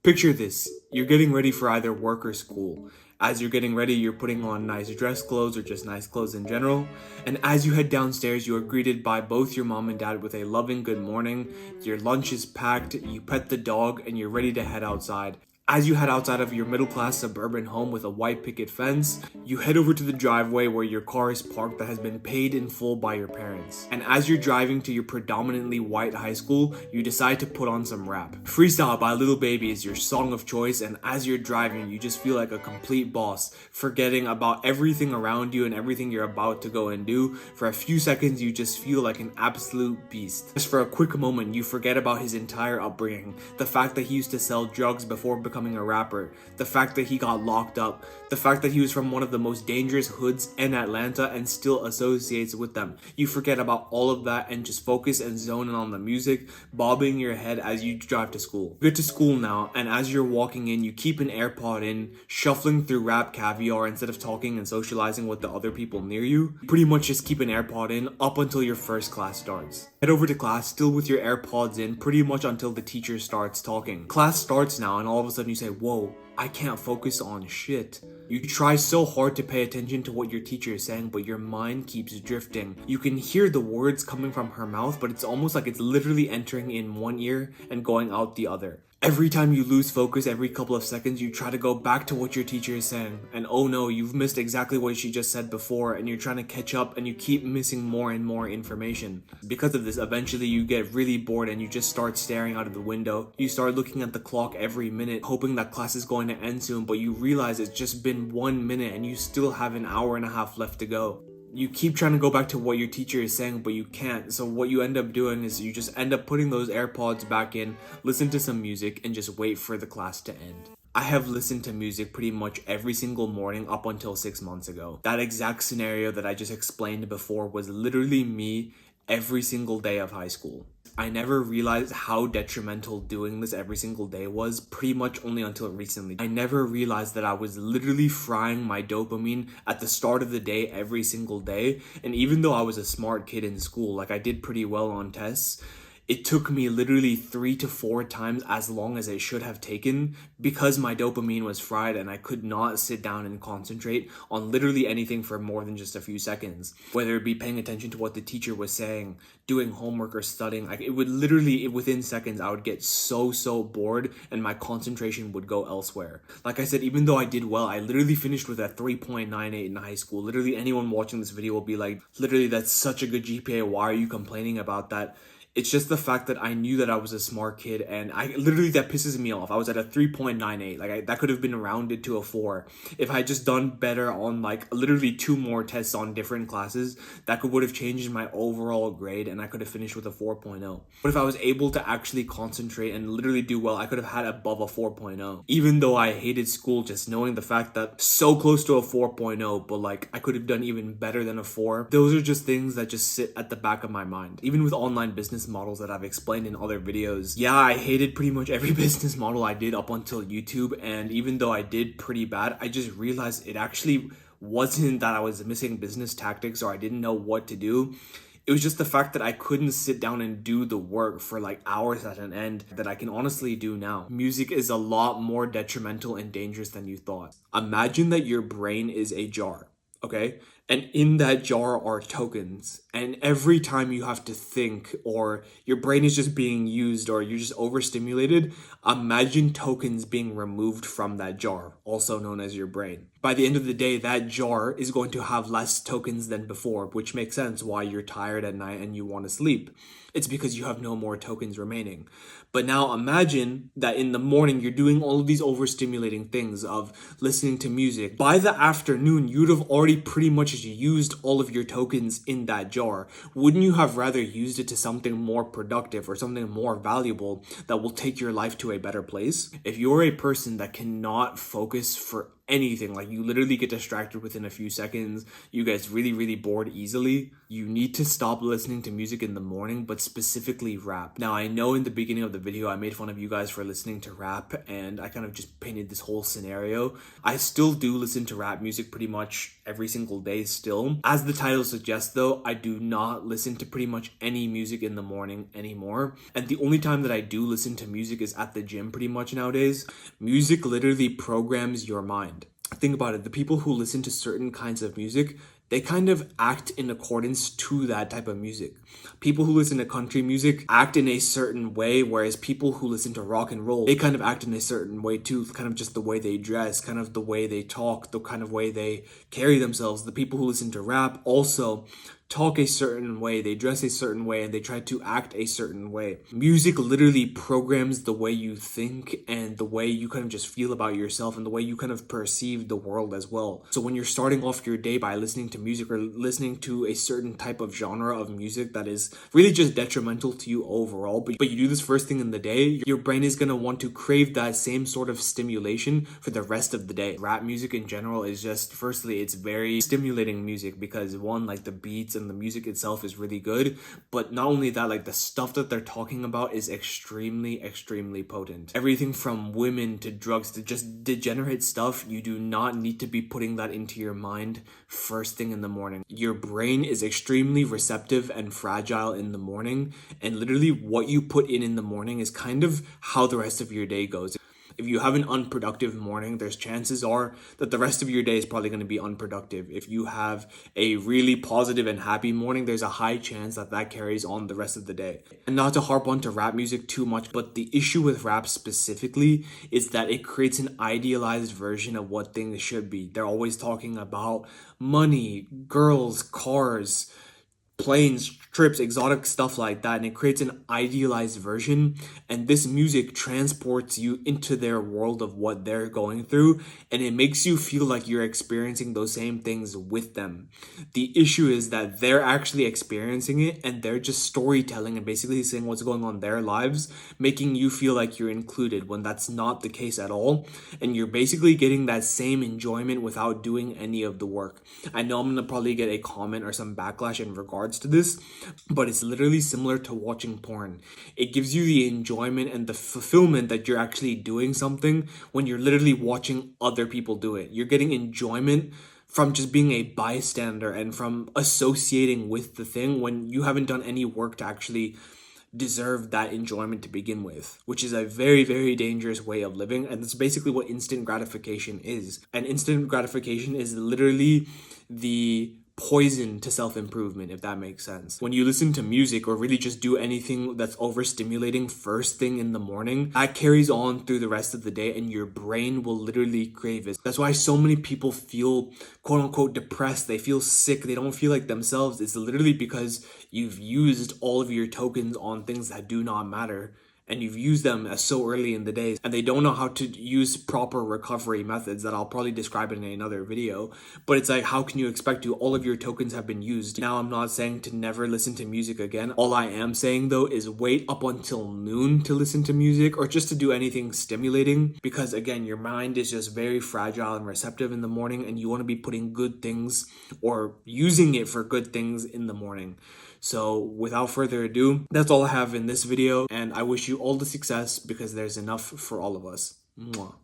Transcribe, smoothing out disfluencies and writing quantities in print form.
Picture this, you're getting ready for either work or school. As you're getting ready, you're putting on nice dress clothes or just nice clothes in general. And as you head downstairs, you are greeted by both your mom and dad with a loving good morning. Your lunch is packed, you pet the dog, and you're ready to head outside. As you head outside of your middle-class suburban home with a white picket fence, you head over to the driveway where your car is parked that has been paid in full by your parents. And as you're driving to your predominantly white high school, you decide to put on some rap. Freestyle by Lil Baby is your song of choice, and as you're driving, you just feel like a complete boss, forgetting about everything around you and everything you're about to go and do. For a few seconds, you just feel like an absolute beast. Just for a quick moment, you forget about his entire upbringing, the fact that he used to sell drugs before becoming a rapper, the fact that he got locked up, the fact that he was from one of the most dangerous hoods in Atlanta and still associates with them. You forget about all of that and just focus and zone in on the music, bobbing your head as you drive to school. You get to school now, and as you're walking in, you keep an AirPod in, shuffling through rap caviar instead of talking and socializing with the other people near you. You pretty much just keep an AirPod in up until your first class starts. Head over to class, still with your AirPods in, pretty much until the teacher starts talking. Class starts now, and all of a sudden you say, whoa, I can't focus on shit. You try so hard to pay attention to what your teacher is saying, but your mind keeps drifting. You can hear the words coming from her mouth, but it's almost like it's literally entering in one ear and going out the other. Every time you lose focus, every couple of seconds, you try to go back to what your teacher is saying. And oh no, you've missed exactly what she just said before, and you're trying to catch up and you keep missing more and more information. Because of this, eventually you get really bored and you just start staring out of the window. You start looking at the clock every minute, hoping that class is going to end soon, but you realize it's just been 1 minute and you still have an hour and a half left to go. You keep trying to go back to what your teacher is saying, but you can't. So what you end up doing is you just end up putting those AirPods back in, listen to some music, and just wait for the class to end. I have listened to music pretty much every single morning up until 6 months ago. That exact scenario that I just explained before was literally me every single day of high school. I never realized how detrimental doing this every single day was, pretty much only until recently. I never realized that I was literally frying my dopamine at the start of the day every single day. And even though I was a smart kid in school, like I did pretty well on tests, it took me literally 3 to 4 times as long as it should have taken because my dopamine was fried and I could not sit down and concentrate on literally anything for more than just a few seconds. Whether it be paying attention to what the teacher was saying, doing homework or studying, it would literally, within seconds, I would get so bored and my concentration would go elsewhere. Like I said, even though I did well, I literally finished with a 3.98 in high school. Literally anyone watching this video will be like, literally that's such a good GPA, why are you complaining about that? It's just the fact that I knew that I was a smart kid, and that pisses me off. I was at a 3.98, that could have been rounded to a 4. If I had just done better on literally 2 more tests on different classes, that would have changed my overall grade and I could have finished with a 4.0. But if I was able to actually concentrate and literally do well, I could have had above a 4.0. Even though I hated school, just knowing the fact that so close to a 4.0, but I could have done even better than a 4. Those are just things that just sit at the back of my mind. Even with online business models that I've explained in other videos. Yeah, I hated pretty much every business model I did up until YouTube, and even though I did pretty bad, I just realized it actually wasn't that I was missing business tactics or I didn't know what to do. It was just the fact that I couldn't sit down and do the work for hours at an end that I can honestly do now. Music is a lot more detrimental and dangerous than you thought. Imagine that your brain is a jar, okay? And in that jar are tokens. And every time you have to think or your brain is just being used or you're just overstimulated, imagine tokens being removed from that jar, also known as your brain. By the end of the day, that jar is going to have less tokens than before, which makes sense why you're tired at night and you want to sleep. It's because you have no more tokens remaining. But now imagine that in the morning, you're doing all of these overstimulating things of listening to music. By the afternoon, you'd have already pretty much used all of your tokens in that jar. Wouldn't you have rather used it to something more productive or something more valuable that will take your life to a better place? If you're a person that cannot focus for anything. Like, you literally get distracted within a few seconds. You get really bored easily. You need to stop listening to music in the morning, but specifically rap. Now, I know in the beginning of the video I made fun of you guys for listening to rap, and I kind of just painted this whole scenario. I still do listen to rap music pretty much every single day still. As the title suggests though, I do not listen to pretty much any music in the morning anymore. And the only time that I do listen to music is at the gym pretty much nowadays. Music literally programs your mind. Think about it. The people who listen to certain kinds of music, they kind of act in accordance to that type of music. People who listen to country music act in a certain way, whereas people who listen to rock and roll, they kind of act in a certain way too, kind of just the way they dress, kind of the way they talk, the kind of way they carry themselves. The people who listen to rap also talk a certain way, they dress a certain way, and they try to act a certain way. Music literally programs the way you think and the way you kind of just feel about yourself and the way you kind of perceive the world as well. So when you're starting off your day by listening to music or listening to a certain type of genre of music that is really just detrimental to you overall, but you do this first thing in the day, your brain is going to want to crave that same sort of stimulation for the rest of the day. Rap music in general is just, firstly, it's very stimulating music because one, like the beats and the music itself is really good, but not only that, like the stuff that they're talking about is extremely potent. Everything from women to drugs to just degenerate stuff, you do not need to be putting that into your mind first thing in the morning. Your brain is extremely receptive and fragile in the morning, and literally what you put in the morning is kind of how the rest of your day goes. If you have an unproductive morning, there's chances are that the rest of your day is probably going to be unproductive. If you have a really positive and happy morning, there's a high chance that that carries on the rest of the day. And not to harp onto rap music too much, but the issue with rap specifically is that it creates an idealized version of what things should be. They're always talking about money, girls, cars, planes, trips, exotic stuff like that, and it creates an idealized version, and this music transports you into their world of what they're going through, and it makes you feel like you're experiencing those same things with them. The issue is that they're actually experiencing it, and they're just storytelling and basically saying what's going on in their lives, making you feel like you're included when that's not the case at all, and you're basically getting that same enjoyment without doing any of the work. I know I'm gonna probably get a comment or some backlash in regards to this, but it's literally similar to watching porn. It gives you the enjoyment and the fulfillment that you're actually doing something when you're literally watching other people do it. You're getting enjoyment from just being a bystander and from associating with the thing when you haven't done any work to actually deserve that enjoyment to begin with, which is a very dangerous way of living. And that's basically what instant gratification is. And instant gratification is literally the poison to self-improvement, if that makes sense. When you listen to music or really just do anything that's overstimulating first thing in the morning, that carries on through the rest of the day and your brain will literally crave it. That's why so many people feel quote unquote depressed. They feel sick. They don't feel like themselves. It's literally because you've used all of your tokens on things that do not matter. And you've used them so early in the day, and they don't know how to use proper recovery methods that I'll probably describe in another video. But it's like, how can you expect to? All of your tokens have been used. Now, I'm not saying to never listen to music again. All I am saying though is wait up until noon to listen to music or just to do anything stimulating, because again, your mind is just very fragile and receptive in the morning, and you want to be putting good things or using it for good things in the morning. So without further ado, that's all I have in this video, and I wish you all the success because there's enough for all of us. Mwah.